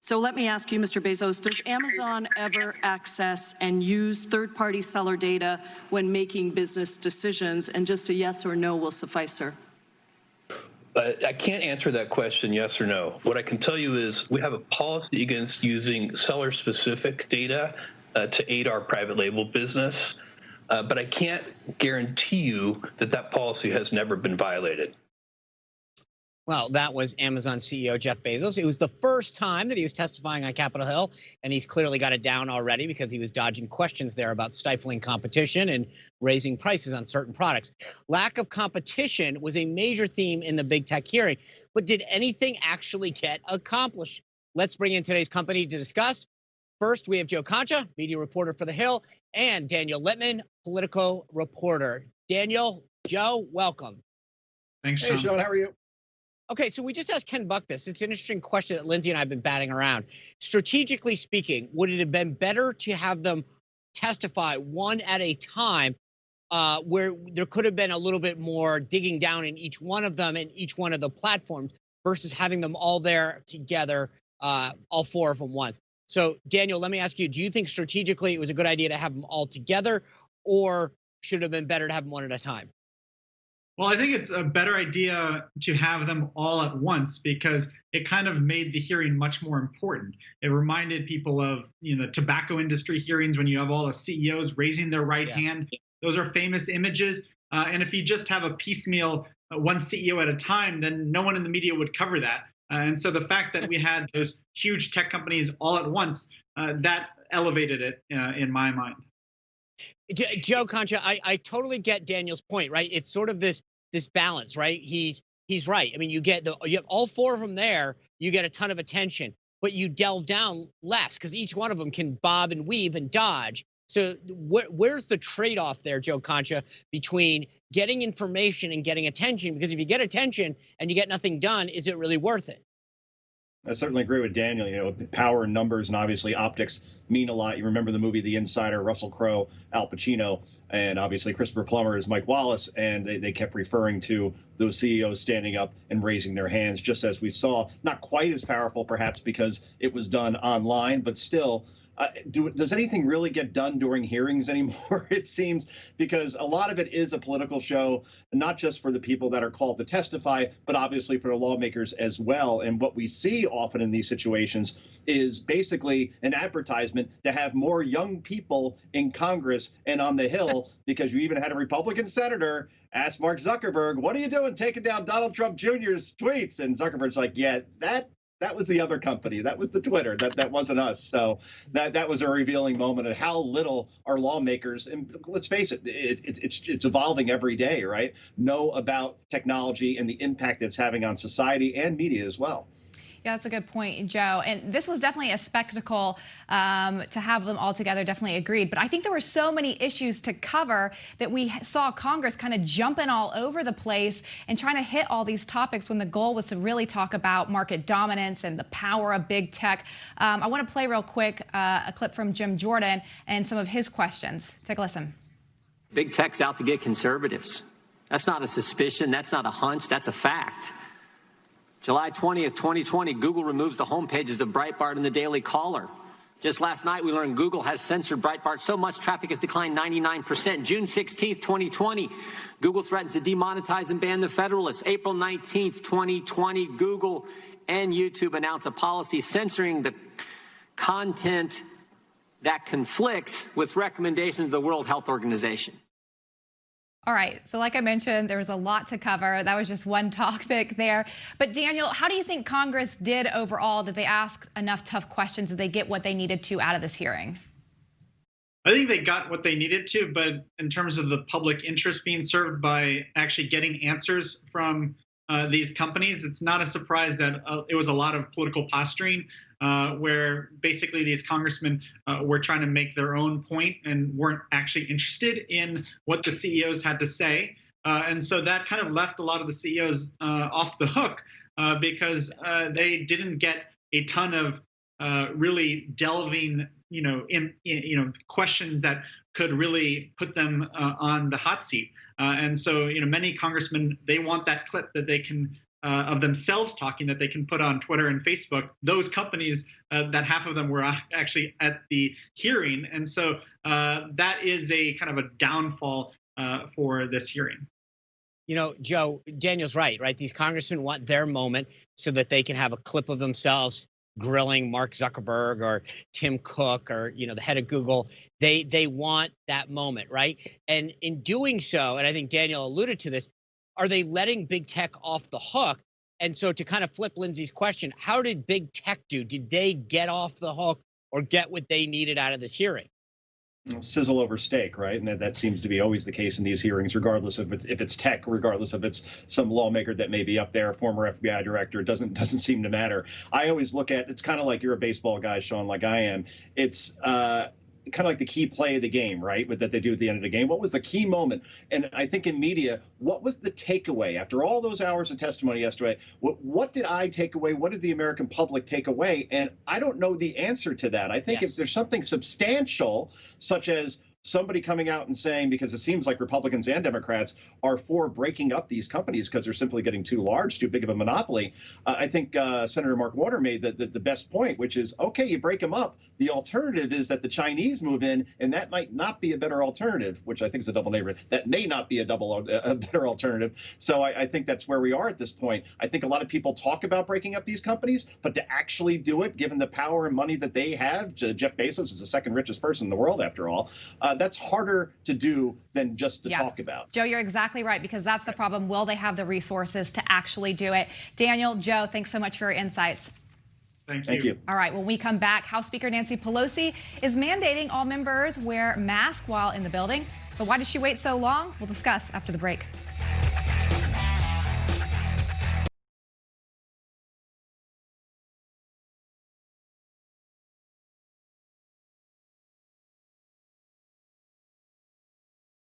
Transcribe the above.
So let me ask you, Mr. Bezos, does Amazon ever access and use third-party seller data when making business decisions? And just a yes or no will suffice, sir. I can't answer that question yes or no. What I can tell you is we have a policy against using seller-specific data to aid our private label business, but I can't guarantee you that that policy has never been violated. Well, that was Amazon CEO Jeff Bezos. It was the first time that he was testifying on Capitol Hill, and he's clearly got it down already because he was dodging questions there about stifling competition and raising prices on certain products. Lack of competition was a major theme in the big tech hearing, but did anything actually get accomplished? Let's bring in today's company to discuss. First, we have Joe Concha, media reporter for The Hill, and Daniel Lippman, political reporter. Daniel, Joe, welcome. Thanks, Sean. Hey, Sean, how are you? Okay, so we just asked Ken Buck this. It's an interesting question that Lindsay and I have been batting around. Strategically speaking, would it have been better to have them testify one at a time, where there could have been a little bit more digging down in each one of them and each one of the platforms versus having them all there together, all four of them once? So, Daniel, let me ask you, do you think strategically it was a good idea to have them all together, or should it have been better to have them one at a time? Well, I think it's a better idea to have them all at once because it kind of made the hearing much more important. It reminded people of, tobacco industry hearings when you have all the CEOs raising their right hand. Those are famous images. And if you just have a piecemeal, one CEO at a time, then no one in the media would cover that. And so the fact that we had those huge tech companies all at once, that elevated it in my mind. Joe Concha, I totally get Daniel's point, right? It's sort of this balance, right? He's right. I mean, you have all four of them there, you get a ton of attention, but you delve down less because each one of them can bob and weave and dodge. So where's the trade-off there, Joe Concha, between getting information and getting attention? Because if you get attention and you get nothing done, is it really worth it? I certainly agree with Daniel. Power and numbers and obviously optics mean a lot. You remember the movie The Insider, Russell Crowe, Al Pacino, and obviously Christopher Plummer is Mike Wallace, and they kept referring to those CEOs standing up and raising their hands, just as we saw. Not quite as powerful, perhaps, because it was done online, but still. Does anything really get done during hearings anymore? It seems, because a lot of it is a political show, not just for the people that are called to testify, but obviously for the lawmakers as well. And what we see often in these situations is basically an advertisement to have more young people in Congress and on the Hill, because you even had a Republican senator ask Mark Zuckerberg, what are you doing taking down Donald Trump Jr.'s tweets? And Zuckerberg's like, yeah, that was the other company. That was the Twitter. That wasn't us. So that was a revealing moment of how little our lawmakers, and let's face it, it's evolving every day, right? Know about technology and the impact it's having on society and media as well. Yeah, that's a good point, Joe. And this was definitely a spectacle to have them all together, definitely agreed. But I think there were so many issues to cover that we saw Congress kind of jumping all over the place and trying to hit all these topics when the goal was to really talk about market dominance and the power of big tech. I want to play real quick a clip from Jim Jordan and some of his questions. Take a listen. Big tech's out to get conservatives. That's not a suspicion. That's not a hunch. That's a fact. July 20th, 2020, Google removes the homepages of Breitbart and the Daily Caller. Just last night, we learned Google has censored Breitbart so much traffic has declined 99%. June 16th, 2020, Google threatens to demonetize and ban the Federalist. April 19th, 2020, Google and YouTube announce a policy censoring the content that conflicts with recommendations of the World Health Organization. All right, so like I mentioned, there was a lot to cover. That was just one topic there. But Daniel, how do you think Congress did overall? Did they ask enough tough questions? Did they get what they needed to out of this hearing? I think they got what they needed to, but in terms of the public interest being served by actually getting answers from these companies, it's not a surprise that it was a lot of political posturing where basically these congressmen were trying to make their own point and weren't actually interested in what the CEOs had to say. And so that kind of left a lot of the CEOs off the hook because they didn't get a ton of really delving, questions that could really put them on the hot seat. And so, many congressmen, they want that clip that they can of themselves talking that they can put on Twitter and Facebook. Those companies that half of them were actually at the hearing. And so that is a kind of a downfall for this hearing. You know, Joe, Daniel's right? These congressmen want their moment so that they can have a clip of themselves grilling Mark Zuckerberg or Tim Cook or, the head of Google. They want that moment, right? And in doing so, and I think Daniel alluded to this, are they letting big tech off the hook? And so to kind of flip Lindsay's question, how did big tech do? Did they get off the hook or get what they needed out of this hearing? Sizzle over steak, right? And that seems to be always the case in these hearings, regardless of if it's tech, regardless of it's some lawmaker that may be up there, former FBI director. It doesn't seem to matter. I always look at it's kind of like you're a baseball guy, Sean, like I am. It's kind of like the key play of the game, right? That they do at the end of the game. What was the key moment? And I think in media, what was the takeaway after all those hours of testimony yesterday? What did I take away? What did the American public take away? And I don't know the answer to that. I think if there's something substantial, such as somebody coming out and saying, because it seems like Republicans and Democrats are for breaking up these companies because they're simply getting too large, too big of a monopoly. I think Senator Mark Warner made the best point, which is, okay, you break them up. The alternative is that the Chinese move in, and that might not be a better alternative, which I think is a double negative. That may not be a better alternative. So I think that's where we are at this point. I think a lot of people talk about breaking up these companies, but to actually do it, given the power and money that they have, Jeff Bezos is the second richest person in the world, after all, that's harder to do than just to talk about. Joe, you're exactly right, because that's the problem. Will they have the resources to actually do it? Daniel, Joe, thanks so much for your insights. Thank you. All right, when we come back, House Speaker Nancy Pelosi is mandating all members wear masks while in the building. But why did she wait so long? We'll discuss after the break.